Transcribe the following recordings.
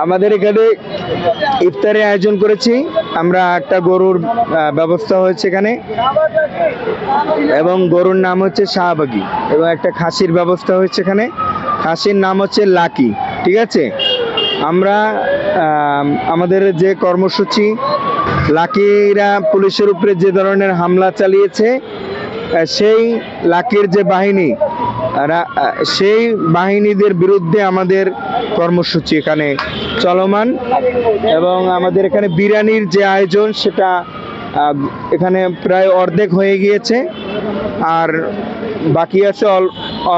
আমাদের এখানে ইফতারের আয়োজন করেছি আমরা। একটা গরুর ব্যবস্থা হয়েছে এখানে, এবং গরুর নাম হচ্ছে শাহবাগী, এবং একটা খাসির ব্যবস্থা হয়েছে এখানে। খাসির নাম হচ্ছে লাকি। ঠিক আছে, আমরা আমাদের যে কর্মসূচি, লাকিরা পুলিশের উপরে যে ধরনের হামলা চালিয়েছে, সেই লাকির যে বাহিনী, সেই বাহিনীদের বিরুদ্ধে আমাদের কর্মসূচি এখানে চলমান। এবং আমাদের এখানে বিরিয়ানির যে আয়োজন, সেটা এখানে প্রায় অর্ধেক হয়ে গিয়েছে, আর বাকি আছে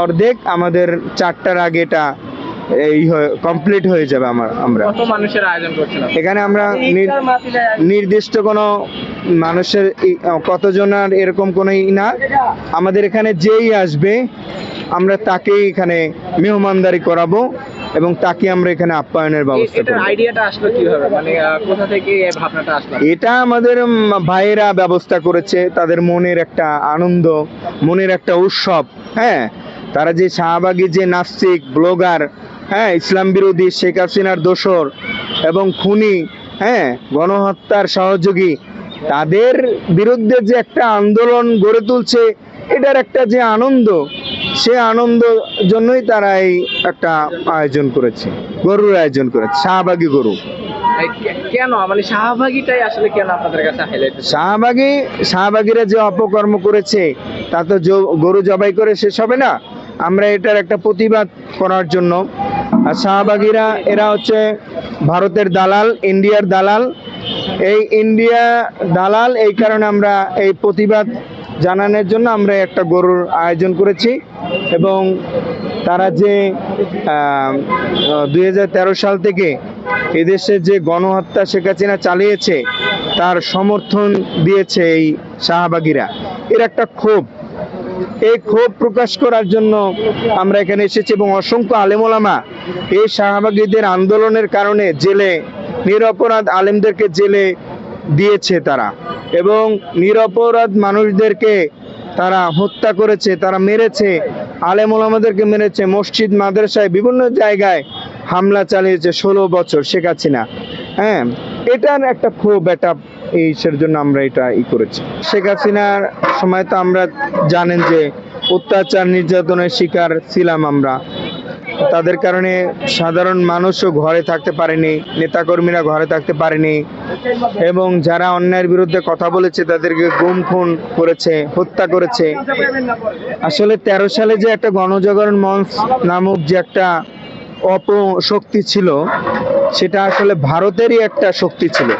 অর্ধেক। আমাদের 4টার আগে এটা কমপ্লিট হয়ে যাবে। আমরা কত মানুষের আয়োজন করছেন এখানে? আমরা নির্দিষ্ট কোনো মানুষের কতজনের এরকম কোনো না। আমাদের এখানে যেই আসবে আমরা তাকেই এখানে মেহমানদারি করাবো, এবং তাকে আমরা এখানে আপ্যায়নের ব্যবস্থা করব। আইডিয়াটা আসলো কিভাবে, মানে কোথা থেকে এই ভাবনাটা আসলো? এটা আমাদের ভাইয়েরা ব্যবস্থা করেছে। তাদের মনের একটা আনন্দ, মনের একটা উৎসব। হ্যাঁ, তারা যে শাহবাগী যে নাস্তিক ব্লগার, হ্যাঁ, ইসলাম বিরোধী, শেখ হাসিনার দোসর এবং খুনি, হ্যাঁ, গণহত্যার সহযোগী, তাদের বিরুদ্ধে যে একটা আন্দোলন গড়ে তুলছে, এটার একটা যে আনন্দ, সে আনন্দ জন্যই তারা এই একটা আয়োজন করেছে, গরুর আয়োজন করেছে, শাহবাগী গরু। কেন মানে শাহবাগীটাই আসলে কেন আপনাদের কাছে হাইলাইট? শাহবাগীরা যে অপকর্ম করেছে, তা তো গরু জবাই করে শেষ হবে না। আমরা এটার একটা প্রতিবাদ করার জন্য। আর শাহবাগীরা এরা হচ্ছে ভারতের দালাল, ইন্ডিয়ার দালাল। এই ইন্ডিয়া দালাল, এই কারণে আমরা এই প্রতিবাদ জানানোর জন্য আমরা একটা গরুর আয়োজন করেছি। এবং তারা যে 2013 সাল থেকে এদেশে যে গণহত্যা শেখ হাসিনা চালিয়েছে, তার সমর্থন দিয়েছে এই শাহবাগীরা। এর একটা ক্ষোভ, এই ক্ষোভ প্রকাশ করার জন্য আমরা এখানে এসেছি। এবং অসংখ্য আলেম ওলামা এই শাহবাগীদের আন্দোলনের কারণে জেলে, নিরপরাধ আলেমদেরকে জেলে দিয়েছে তারা, এবং নিরপরাধ মানুষদেরকে তারা হত্যা করেছে, তারা মেরেছে, আলেম ওলামাদেরকে মেরেছে, মসজিদ মাদ্রাসায় বিভিন্ন জায়গায় হামলা চালিয়েছে 16 বছর শেখ হাসিনা। হ্যাঁ, এটার একটা ক্ষোভ, এটা এইসের জন্য আমরা এটা করেছি। শেখ হাসিনার সময় তো আমরা জানেন যে অত্যাচার নির্যাতনের শিকার ছিলাম আমরা। তাদের কারণে সাধারণ মানুষও ঘরে থাকতে পারেনি, নেতাকর্মীরা ঘরে থাকতে পারেনি, এবং যারা অন্যায়ের বিরুদ্ধে কথা বলেছে তাদেরকে গুম খুন করেছে, হত্যা করেছে। আসলে 13 সালে যে একটা গণজাগরণ মঞ্চ নামক যে একটা অপশক্তি ছিল, সেটা আসলে ভারতেরই একটা শক্তি ছিল,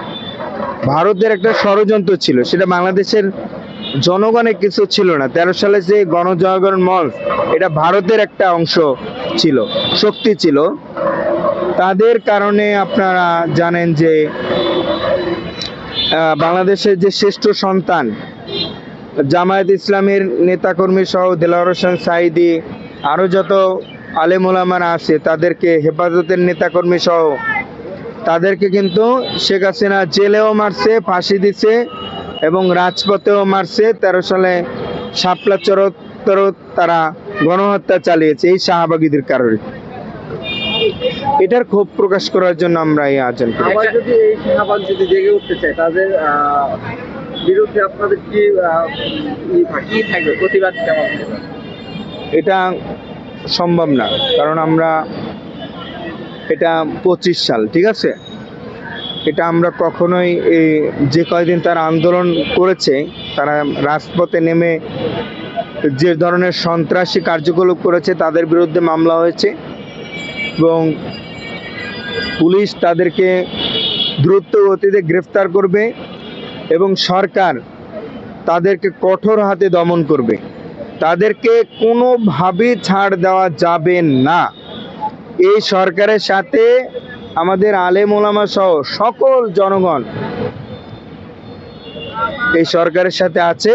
ভারতের একটা ষড়যন্ত্র ছিল, সেটা বাংলাদেশের জনগণের কিছু ছিল না। 13 সালে যে গণজাগরণ মঞ্চ, এটা ভারতের একটা অংশ ছিল, শক্তি ছিল। তাদের কারণে আপনারা জানেন যে বাংলাদেশের যে শ্রেষ্ঠ সন্তান জামায়াত ইসলামের নেতাকর্মী সহ দেলোয়ার হোসেন সাঈদী, আরও যত আলেম ওলামারা আছে, তাদেরকে হেফাজতের নেতাকর্মী সহ তাদেরকে কিন্তু শেখ হাসিনা জেলেও মারছে, ফাঁসি দিছে, এবং রাজপথেও মারছে। 13 সালে শাপলা চত্বর তারা গণহত্যা চালিয়েছে এই শাহবাগীদের কারণে। এটার ক্ষোভ প্রকাশ করার জন্য আমরা এই আয়োজন করি। যদি এই শাহবাগ যদি জেগে উঠতে চায়, তাদের বিরুদ্ধে আপনাদের কি থাকবে, প্রতিবাদ কেমন? এটা সম্ভব না, কারণ আমরা এটা 25 সাল, ঠিক আছে, এটা আমরা কখনোই এই যে কয়দিন তারা আন্দোলন করেছে, তারা রাজপথে নেমে যে ধরনের সন্ত্রাসী কার্যকলাপ করেছে, তাদের বিরুদ্ধে মামলা হয়েছে, এবং পুলিশ তাদেরকে দ্রুত গতিতে গ্রেফতার করবে, এবং সরকার তাদেরকে কঠোর হাতে দমন করবে। তাদেরকে কোনোভাবেই ছাড় দেওয়া যাবে না। এই সরকারের সাথে আমাদের আলেম ওলামা সহ সকল জনগণ এই সরকারের সাথে আছে।